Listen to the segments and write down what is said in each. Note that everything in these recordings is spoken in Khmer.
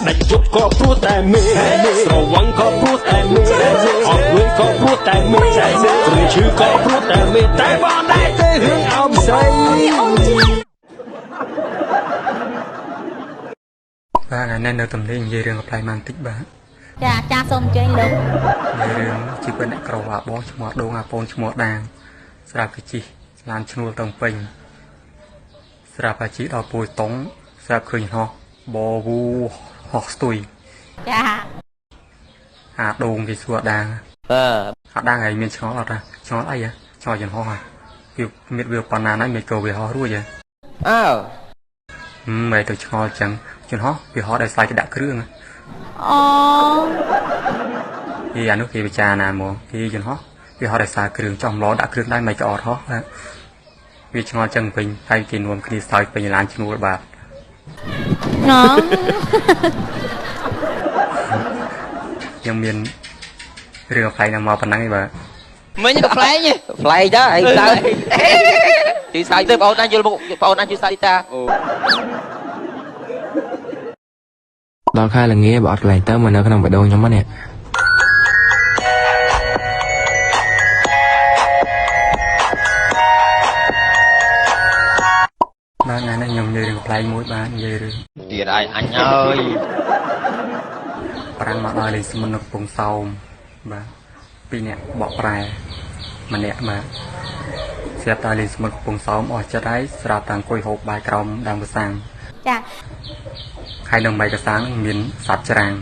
ដាច់ជប់ក៏ព្រោះតែមេស្រវឹងក៏ព្រោះតែមេអត់លុយក៏ព្រោះតែមេឬឈឺក៏ព្រោះតែមេតែបងដែរទៅរឿងអោបស្រីបាទថ្ងៃនេះនៅតំលីនិយាយរឿងកំ pl បានតិចបាទចាសូមអញ្ជើញលោកនិយាយរឿងជីវិតអ្នកក្រអាបងឈ្មោះដងអាពូនឈ្មោះដាងស្រាប់តែជីឡានឈ្នួលទៅពេញស្រាប់តែជីដល់ពួយតុងស្រាប់ឃើញហោះបវូហោះស្ទុយចាអាដងគេសួរដាងអាដាងឯងមានឆ្ងល់អត់ឆ្ងល់អីឆ្ងល់ចំហោះហើយវាមានវាប៉ុណ្ណាហើយមិនក៏វាហោះរួចហ៎អើមិនទៅឆ្ងល់ចឹងចំហោះវាហោះដោយស្លាយគេដាក់គ្រឿងអូគេអានោះគេពិចារណាហ្មងគេចំហោះវាហោះដោយសារគ្រឿងចំឡដាក់គ្រឿងដែរមិនក៏អត់ហោះវាឆ្ងល់ចឹងពេញហើយគេនាំគ្នាស្ទើរពេញឡានឈ្នួលបាទណ៎ខ្ញុំមានរឿងផ្លែណាមកប៉ុណ្ណឹងឯងបាទមិញក៏ផ្លែងដែរឯងតើទីស្អីទៅបងអូនអញយល់មកបងអូនអញជួយស្អីតាដល់ខែល្ងាបើអត់កន្លែងទៅមកនៅក្នុងបេះដូងខ្ញុំហ្នឹងបាទថ្ងៃនេះខ្ញុំនិយាយរឿងផ្លែមួយបាទនិយាយរឿងទៀតឯងអញអើយប្រាំងមកដល់លេងស្មុននៅកំពង់សោមបាទ2នាក់បកប្រែម្នាក់បាទស្រាប់តែលេងស្មុនកំពង់សោមអស់ចិត្តហើយស្រាប់តែអង្គុយហូបបាយក្រោមដើមកសាំងចាហើយនៅបាយកសាំងមានសត្វច្រាំង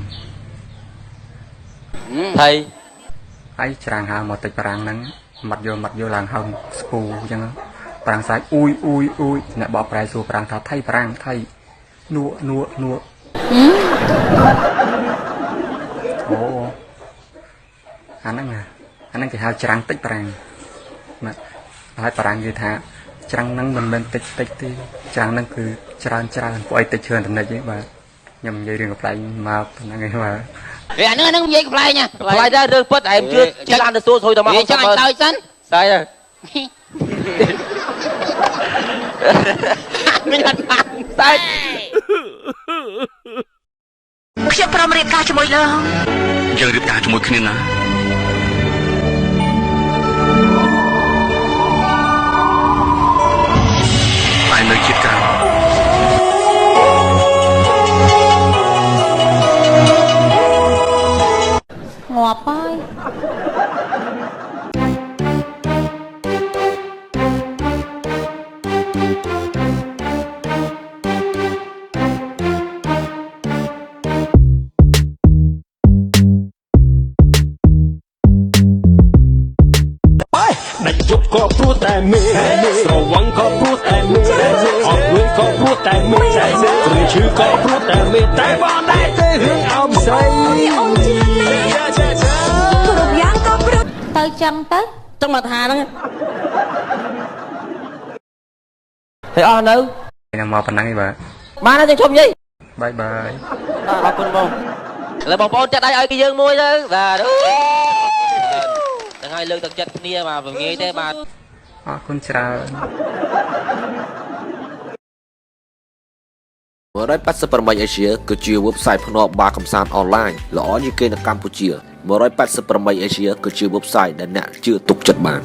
ហើយច្រាំងហើមកតិចប្រាំងហ្នឹងមាត់យកឡើងហើមស្ពូអញ្ចឹងប្រាំងសាច់អ៊ុយអ្នកបកប្រែសួរប្រាំងថាថៃប្រាំងថៃនក់អូអាហ្នឹងគេហៅច្រាំងតិចប្រាំងបាទហើយប្រាំងគេថាច្រាំងហ្នឹងមិនមែនតិចទេច្រាំងហ្នឹងគឺច្រើនពួកអីតិចច្រើនតំណិចទេបាទខ្ញុំនិយាយរឿងកំ pl មកប៉ុណ្ណឹងឯងបាទអាហ្នឹងនិយាយកំ pl ណាកំ pl ដែររឿងពិតឯងជឿជិះឡានទៅសួរស្រួយទៅមកចាំអញសើចសិនស្អីមិនអត់បានស្អីខ្ញុំព្រមរៀបការជាមួយលោកយើងរៀបការជាមួយគ្នាណាហើយនៅជាតិក្រៅងាប់ហើយដាច់ជប់ក៏ព្រោះតែមេស្រវឹងក៏ព្រោះតែមេអត់លុយក៏ព្រោះតែមេឬឈឺក៏ព្រោះតែមេតែបងដែរទៅរឿងអោបស្រីអូនជាគ្រប់យ៉ាងក៏ព្រោះទៅចឹងមកថាហ្នឹងហើយអស់នៅខ្ញុំមកប៉ុណ្ណឹងឯងបាទបានហើយជុំនិយាយបាយអរគុណបងឥឡូវបងប្អូនចាត់ដៃឲ្យគេយើងមួយទៅបាទហ្នឹងហើយលើកទឹកចិត្តគ្នាបាទមិនងាយទេបាទអរគុណច្រើន188 Asia គឺជា website ភ្នាល់បារកម្សាន្តអនឡាញល្អជាងគេនៅកម្ពុជា188 Asia គឺជា website ដែលអ្នកជឿទុកចិត្តបាន